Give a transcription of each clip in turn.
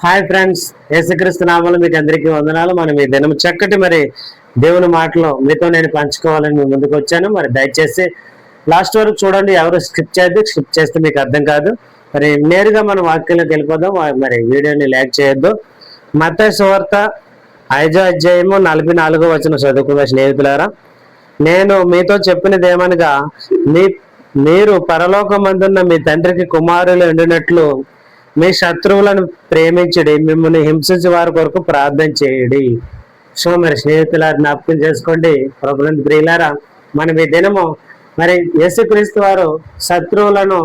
Hi friends, యేసుక్రీస్తు నామములో మీకు అందరికీ వందనాలు. మనం ఈ దినం చక్కటి దేవుని మాటలు మీతో నేను పంచుకోవాలని మీ ముందుకు వచ్చాను. దయచేసి లాస్ట్ వరకు చూడండి. ఎవరు స్కిప్ చేస్తే మీకు అర్థం కాదు. నేరుగా మనం వాక్యంలోకి వెళ్ళిపోదాం. వీడియోని లైక్ చేయొద్దు. మత్తయి సువార్త 5వ అధ్యాయము 44వ వచనం చదువుకున్న స్నేహితులారా, నేను మీతో చెప్పినది ఏమనగా, మీరు పరలోకమందున్న మీ తండ్రికి కుమారులు ఉండినట్లు మీ శత్రువులను ప్రేమించడి, మిమ్మల్ని హింసించే వారి కొరకు ప్రార్థన చేయడి. సో స్నేహితులారా, జ్ఞాపకం చేసుకోండి. ప్రభునందు ప్రియులారా, మనం ఈ దినము యేసుక్రీస్తు వారు శత్రువులను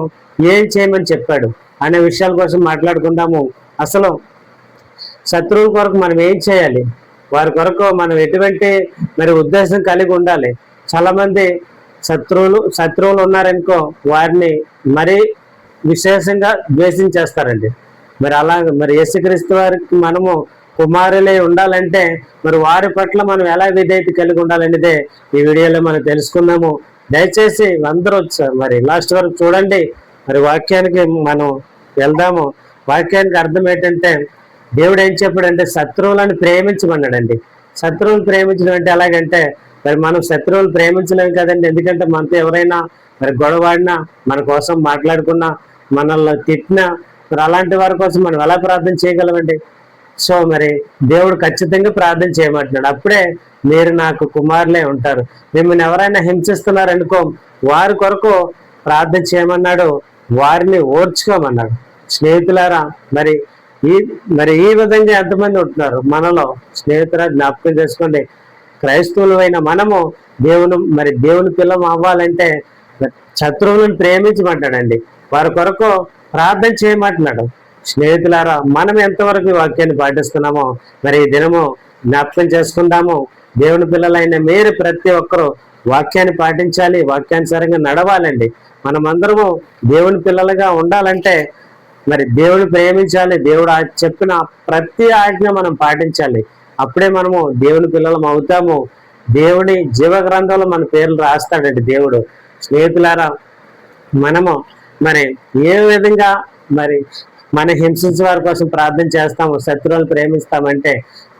ఏం చేయమని చెప్పాడు అనే విషయాల కోసం మాట్లాడుకుందాము. అసలు శత్రువుల కొరకు మనం ఏం చేయాలి, వారి కొరకు మనం ఎటువంటి ఉద్దేశం కలిగి ఉండాలి. చాలా మంది శత్రువులు ఉన్నారనుకో, వారిని మరీ విశేషంగా ద్వేషించేస్తారండి. అలాగే యేసుక్రీస్తు వారికి మనము కుమారులే ఉండాలంటే వారి పట్ల మనం ఎలా విధేయత కలిగి ఉండాలనేదే ఈ వీడియోలో మనం తెలుసుకుందాము. దయచేసి అందరూ లాస్ట్ వరకు చూడండి. వాక్యానికి మనం వెళ్దాము. వాక్యానికి అర్థం ఏంటంటే, దేవుడు ఏం చెప్పాడంటే శత్రువులను ప్రేమించమన్నాడండి. శత్రువులను ప్రేమించడం అంటే ఎలాగంటే, మనం శత్రువులు ప్రేమించలేము కదండి. ఎందుకంటే మనతో ఎవరైనా గొడవాడినా, మన కోసం మాట్లాడుకున్నా, మనల్ని తిట్టినా, అలాంటి వారి కోసం మనం ఎలా ప్రార్థన చేయగలమండి? సో దేవుడు ఖచ్చితంగా ప్రార్థన చేయమంటున్నాడు. అప్పుడే మీరు నాకు కుమారులే ఉంటారు. మిమ్మల్ని ఎవరైనా హింసిస్తున్నారనుకో, వారి కొరకు ప్రార్థన చేయమన్నాడు, వారిని ఓర్చుకోమన్నాడు. స్నేహితులారా, ఈ విధంగా ఎంతమంది ఉంటున్నారు మనలో? స్నేహితుల జ్ఞాపకం చేసుకోండి. క్రైస్తవులైన మనము దేవుని పిల్లం అవ్వాలంటే శత్రువులను ప్రేమించమంటాడండి, వారి కొరకు ప్రార్థన చేయమంటున్నాడు. స్నేహితులారా, మనం ఎంతవరకు ఈ వాక్యాన్ని పాటిస్తున్నామో ఈ దినము జ్ఞాపకం చేసుకుందాము. దేవుని పిల్లలైన మీరు ప్రతి ఒక్కరూ వాక్యాన్ని పాటించాలి, వాక్యానుసారంగా నడవాలండి. మనమందరము దేవుని పిల్లలుగా ఉండాలంటే దేవుని ప్రేమించాలి. దేవుడు చెప్పిన ప్రతి ఆజ్ఞ మనం పాటించాలి. అప్పుడే మనము దేవుని పిల్లలం అవుతాము. దేవుని జీవ గ్రంథంలో మన పేర్లు రాస్తాడండి దేవుడు. స్నేహితులారా, మనము ఏ విధంగా మన హింసించే వారి కోసం ప్రార్థన చేస్తాము, శత్రువులు ప్రేమిస్తామంటే,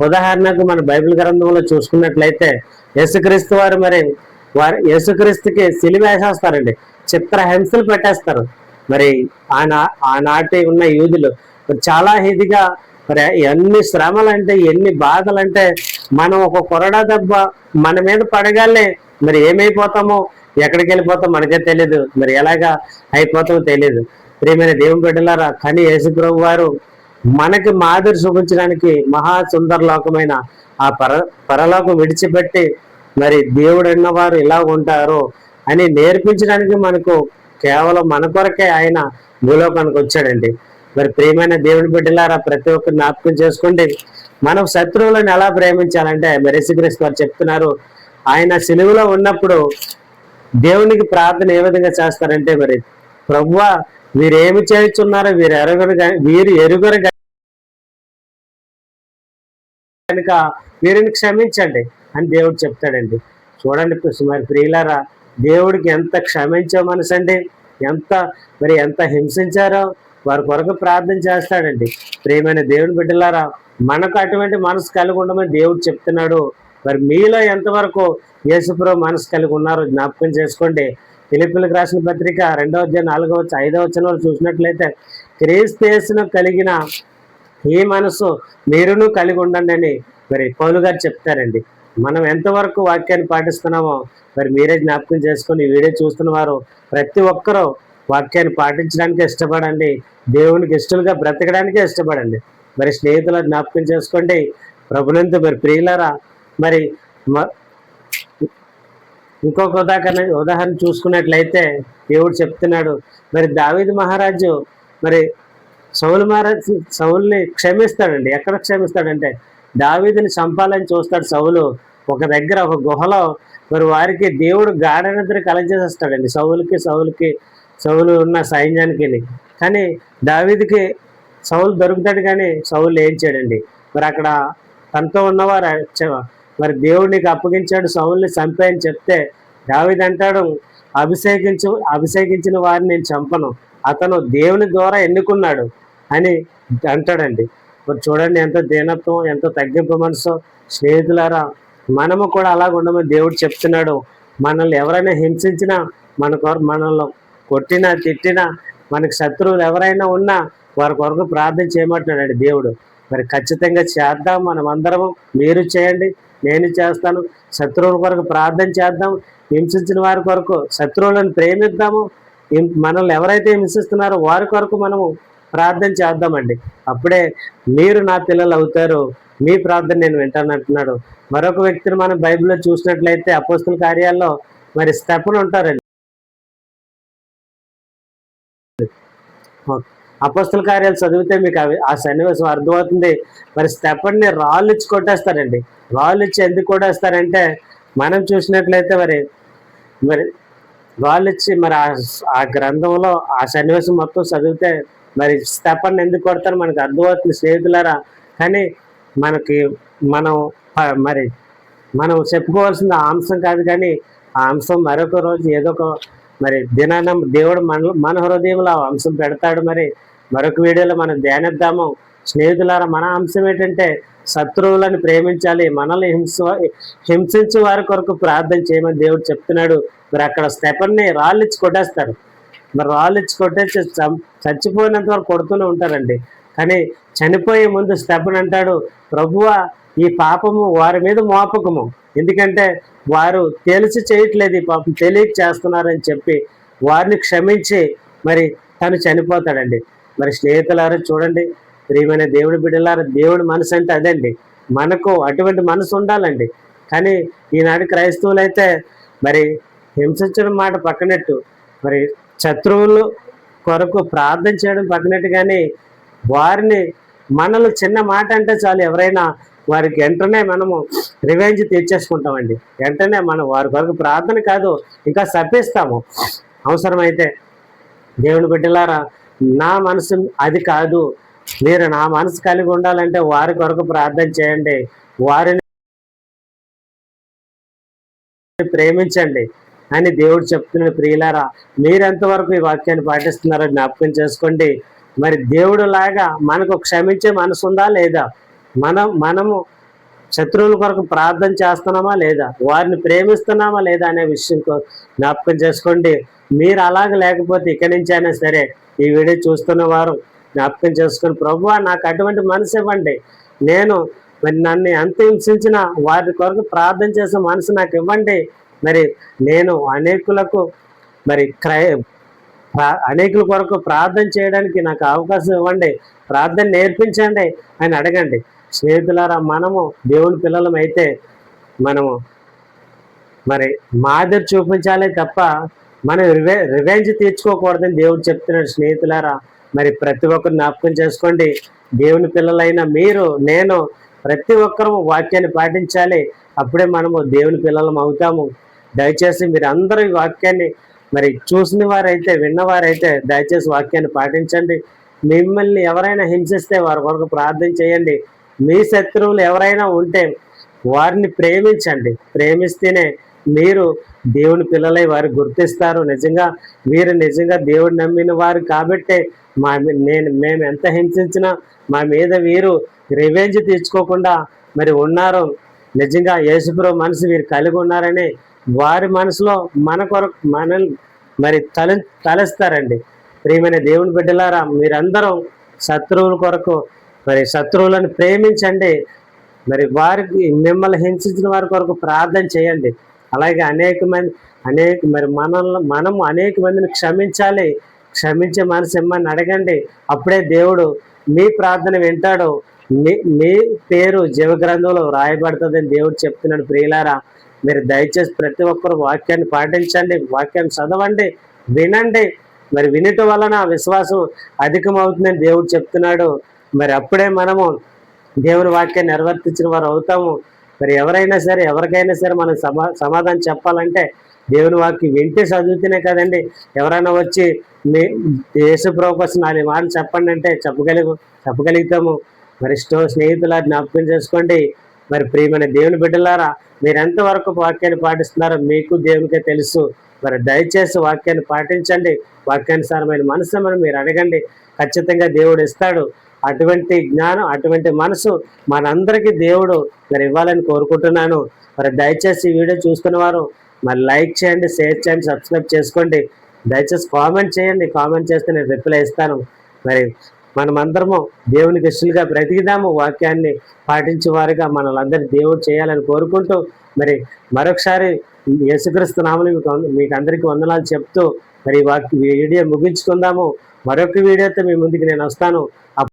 ఉదాహరణకు మన బైబిల్ గ్రంథంలో చూసుకున్నట్లయితే యేసుక్రీస్తు వారు యేసుక్రీస్తుకి సిలువ వేసేస్తారండి. చిత్రహింసలు పెట్టేస్తారు. ఆనాటి ఉన్న యూదులు చాలా ఇదిగా ఎన్ని శ్రమలంటే, ఎన్ని బాధలంటే, మనం ఒక కొరడా దెబ్బ మన మీద పడగానే ఏమైపోతామో, ఎక్కడికి వెళ్ళిపోతాం మనకే తెలియదు, ఎలాగా అయిపోతామో తెలియదు. ప్రియమైన దేవుని బిడ్డలారా, కానీ యేసు ప్రభు వారు మనకి మాదిరి చూపించడానికి మహా సుందర లోకమైన ఆ పరలోకం విడిచిపెట్టి దేవుడు అన్నవారు ఇలా ఉంటారు అని నేర్పించడానికి మనకు కేవలం మన కొరకే ఆయన భూలోకానికి వచ్చాడండి. ప్రియమైన దేవుని బిడ్డలారా, ప్రతి ఒక్కరు జ్ఞాపకం చేసుకోండి. మనం శత్రువులను ఎలా ప్రేమించాలంటే యేసుక్రీస్తు వారు చెప్తున్నారు. ఆయన సిలువలో ఉన్నప్పుడు దేవునికి ప్రార్థన ఏ విధంగా చేస్తారంటే, ప్రభువా, వీరేమి చేస్తున్నారో వీరు ఎరుగరు కనుక వీరిని క్షమించండి అని దేవుడు చెప్తాడండి. చూడండి ప్రియులారా, దేవుడికి ఎంత క్షమించే మనసు అండి, ఎంత హింసించారో వారి కొరకు ప్రార్థన చేస్తాడండి. ప్రియమైన దేవుని బిడ్డలారా, మనకు అటువంటి మనసు కలిగి ఉండమని దేవుడు చెప్తున్నాడు. మీలో ఎంతవరకు యేసుప్రభు మనసు కలిగి ఉన్నారో జ్ఞాపకం చేసుకోండి. ఫిలిప్పీయులకు రాసిన పత్రిక 2వ అధ్యాయం 4వ 5వ వచనంలో చూసినట్లయితే, క్రీస్తు యేసును కలిగిన ఈ మనసు మీరును కలిగి ఉండండి అని పౌలు గారు చెప్తారండి. మనం ఎంతవరకు వాక్యాన్ని పాటిస్తున్నామో మీరే జ్ఞాపకం చేసుకొని ఈ వీడియో చూస్తున్న వారు ప్రతి ఒక్కరూ వాక్యాన్ని పాటించడానికి ఇష్టపడండి. దేవునికి ఇష్టలుగా బ్రతకడానికే ఇష్టపడండి. స్నేహితుల జ్ఞాపకం చేసుకోండి. ప్రభునందు ప్రియులారా, ఇంకొక ఉదాహరణ చూసుకున్నట్లయితే దేవుడు చెప్తున్నాడు. దావీదు మహారాజు సౌలుని క్షమిస్తాడండి. ఎక్కడ క్షమిస్తాడంటే, దావీదుని చంపాలని చూస్తాడు సౌలు. ఒక దగ్గర ఒక గుహలో వారికి దేవుడు గాఢ నిద్ర కలగజేస్తాడండి. సౌలు ఉన్న సైన్యానికి. కానీ దావీదుకి సౌలు దొరుకుతాడు, కానీ సౌలు ఏం చేయడండి. అక్కడ తనతో ఉన్నవారు దేవుడు నీకు అప్పగించాడు, సౌలుని చంపేయని చెప్తే దావీదు అంటాడు, అభిషేకించిన వారిని నేను చంపను, అతను దేవుని ద్వారా ఎన్నుకున్నాడు అని అంటాడండి. మరి చూడండి ఎంత దీనత్వం, ఎంత తగ్గింపు మనసు. స్నేహితులారా, మనము కూడా అలాగ ఉండమని దేవుడు చెప్తున్నాడు. మనల్ని ఎవరైనా హింసించినా, మనల్ని కొట్టినా తిట్టినా, మనకి శత్రువులు ఎవరైనా ఉన్నా వారి కొరకు ప్రార్థన చేయమంటున్నాడు దేవుడు. మరి ఖచ్చితంగా చేద్దాం మనం అందరము. మీరు చేయండి, నేను చేస్తాను. శత్రువుల కొరకు ప్రార్థన చేద్దాం. హింసించిన వారి కొరకు శత్రువులను ప్రేమిద్దాము. మనల్ని ఎవరైతే హింసిస్తున్నారో వారి కొరకు మనము ప్రార్థన చేద్దామండి. అప్పుడే మీరు నా పిల్లలు అవుతారు, మీ ప్రార్థన నేను వింటానంటున్నాడు. మరొక వ్యక్తిని మనం బైబిల్లో చూసినట్లయితే అపోస్తుల కార్యాల్లో మరి స్తెఫను ఉంటారండి. అపోస్తుల కార్యాలు చదివితే మీకు ఆ సన్నివేశం అర్థమవుతుంది. మరి స్తెఫన్ని రాళ్ళు ఇచ్చి కొట్టేస్తారండి. రాళ్ళు ఇచ్చి ఎందుకు కొట్టేస్తారంటే, మనం చూసినట్లయితే మరి మరి రాళ్ళు ఇచ్చి మరి ఆ గ్రంథంలో ఆ సన్నివేశం మొత్తం చదివితే మరి స్తెఫన్ని ఎందుకు కొడతారు మనకు అర్థమవుతుంది స్నేహితులారా. కానీ మనకి మనం మరి మనం చెప్పుకోవాల్సిన అంశం కాదు, కానీ ఆ అంశం మరొక రోజు ఏదో ఒక మరి దినాన దేవుడు మన హృదయంలో ఆ అంశం పెడతాడు. మరి మరొక వీడియోలో మనం ధ్యానిద్దాము. స్నేహితులారా, మన అంశం ఏంటంటే శత్రువులను ప్రేమించాలి, మనల్ని హింసించే వారి కొరకు ప్రార్థన చేయమని దేవుడు చెప్తున్నాడు. మరి అక్కడ స్తెఫన్ని రాళ్ళిచ్చి కొట్టేస్తారు. మరి రాళ్ళిచ్చి కొట్టేసి చచ్చిపోయినంత వరకు కొడుతూనే ఉంటారండి. కానీ చనిపోయే ముందు స్తెఫన్ అంటాడు, ప్రభువా ఈ పాపము వారి మీద మోపకము, ఎందుకంటే వారు తెలిసి చేయట్లేదు, ఈ పాపం తెలియక చేస్తున్నారని చెప్పి వారిని క్షమించి మరి తను చనిపోతాడండి. మరి స్నేహితులారా చూడండి, ప్రియమైన దేవుడి బిడ్డలారా, దేవుడి మనసు అంటే అదండి. మనకు అటువంటి మనసు ఉండాలండి. కానీ ఈనాడు క్రైస్తవులైతే మరి హింసించడం మాట పక్కనట్టు, మరి శత్రువులు కొరకు ప్రార్థన చేయడం పక్కనట్టు, కానీ వారిని మనలో చిన్న మాట అంటే చాలు ఎవరైనా వారికి వెంటనే మనము రివెంజ్ తెచ్చేసుకుంటామండి. వెంటనే మనం వారి కొరకు ప్రార్థన కాదు, ఇంకా శపిస్తాము. అవసరమైతే దేవుని బిడ్డలారా, నా మనసు అది కాదు, మీరు నా మనసు కలిగి ఉండాలంటే వారి కొరకు ప్రార్థన చేయండి, వారిని ప్రేమించండి అని దేవుడు చెప్తున్నాడు. ప్రియులారా, మీరెంతవరకు ఈ వాక్యాన్ని పాటిస్తున్నారో జ్ఞాపకం చేసుకోండి. మరి దేవుడు లాగా మనకు క్షమించే మనసు ఉందా లేదా? మనము శత్రువుల కొరకు ప్రార్థన చేస్తున్నామా లేదా? వారిని ప్రేమిస్తున్నామా లేదా అనే విషయం జ్ఞాపకం చేసుకోండి. మీరు అలాగ లేకపోతే ఇక్కడి నుంచి అయినా సరే ఈ వీడియో చూస్తున్న వారు జ్ఞాపకం చేసుకొని, ప్రభువా నాకు అటువంటి మనసు ఇవ్వండి, నేను మరి నన్ను ఎంత హింసించిన వారి కొరకు ప్రార్థన చేసే మనసు నాకు ఇవ్వండి. మరి నేను అనేకులకు మరి అనేకుల కొరకు ప్రార్థన చేయడానికి నాకు అవకాశం ఇవ్వండి, ప్రార్థన నేర్పించండి అని అడగండి. స్నేహితులారా, మనము దేవుని పిల్లలం అయితే మనము మరి మాదిరి చూపించాలి తప్ప మనం రివెంజ్ తీర్చుకోకూడదని దేవుడు చెప్తున్నాడు. స్నేహితులారా, మరి ప్రతి ఒక్కరు జ్ఞాపకం చేసుకోండి, దేవుని పిల్లలైన మీరు, నేను, ప్రతి ఒక్కరూ వాక్యాన్ని పాటించాలి. అప్పుడే మనము దేవుని పిల్లలం అవుతాము. దయచేసి మీరు అందరూ ఈ వాక్యాన్ని మరి చూసిన వారైతే, విన్నవారైతే దయచేసి వాక్యాన్ని పాటించండి. మిమ్మల్ని ఎవరైనా హింసిస్తే వారి కొరకు ప్రార్థన చేయండి. మీ శత్రువులు ఎవరైనా ఉంటే వారిని ప్రేమించండి. ప్రేమిస్తేనే మీరు దేవుని పిల్లలై వారు గుర్తిస్తారు. నిజంగా వీరు నిజంగా దేవుడు నమ్మిన వారు కాబట్టే మేము ఎంత హింసించినా మా మీద వీరు రివెంజ్ తీర్చుకోకుండా మరి ఉన్నారు. నిజంగా యేసుప్రభు మనసు వీరు కలిగి ఉన్నారని వారి మనసులో మన కొరకు మనల్ని మరి తలస్తారండి. ప్రియమైన దేవుని బిడ్డలారా, మీరందరూ శత్రువుల కొరకు మరి శత్రువులను ప్రేమించండి. మరి వారికి మిమ్మల్ని హింసించిన వారి కొరకు ప్రార్థన చేయండి. అలాగే మనము అనేక మందిని క్షమించాలి. క్షమించే మనసు ఇమ్మని అడగండి. అప్పుడే దేవుడు మీ ప్రార్థన వింటాడు. మీ పేరు జీవ గ్రంథంలో రాయబడుతుందని దేవుడు చెప్తున్నాడు. ప్రియులారా, మీరు దయచేసి ప్రతి ఒక్కరు వాక్యాన్ని పాటించండి, వాక్యాన్ని చదవండి, వినండి. మరి వినటం వలన విశ్వాసం అధికమవుతుందని దేవుడు చెప్తున్నాడు. మరి అప్పుడే మనము దేవుని వాక్యాన్ని నిర్వర్తించిన వారు అవుతాము. మరి ఎవరైనా సరే, ఎవరికైనా సరే మనం సమాధానం చెప్పాలంటే దేవుని వాక్యం వింటే చదివితేనే కదండి. ఎవరైనా వచ్చి మీ యేసుప్రభు కోసం 4 మాటలు చెప్పండి అంటే చెప్పగలుగుతాము. మరి స్నేహితుల జ్ఞాపకం చేసుకోండి. మరి ప్రియమైన దేవుని బిడ్డలారా, మీరు ఎంతవరకు వాక్యాన్ని పాటిస్తున్నారో మీకు దేవునికే తెలుసు. మరి దయచేసి వాక్యాన్ని పాటించండి. వాక్యానుసారమైన మనసు మీరు అడగండి, ఖచ్చితంగా దేవుడు ఇస్తాడు. అటువంటి జ్ఞానం, అటువంటి మనసు మనందరికీ దేవుడు మరి ఇవ్వాలని కోరుకుంటున్నాను. మరి దయచేసి ఈ వీడియో చూస్తున్న వారు మరి లైక్ చేయండి, షేర్ చేయండి, సబ్స్క్రైబ్ చేసుకోండి. దయచేసి కామెంట్ చేయండి. కామెంట్ చేస్తే నేను రిప్లై ఇస్తాను. మరి మనమందరము దేవునికి ఇష్టలుగా బ్రతికిదాము, వాక్యాన్ని పాటించే వారిగా మనలందరి దేవుడు చేయాలని కోరుకుంటూ మరి మరొకసారి యేసుక్రీస్తు నామములో మీకు అందరికీ వందనాలు చెప్తూ మరి వీడియో ముగించుకుందాము. మరొక వీడియోతో మీ ముందుకు నేను వస్తాను.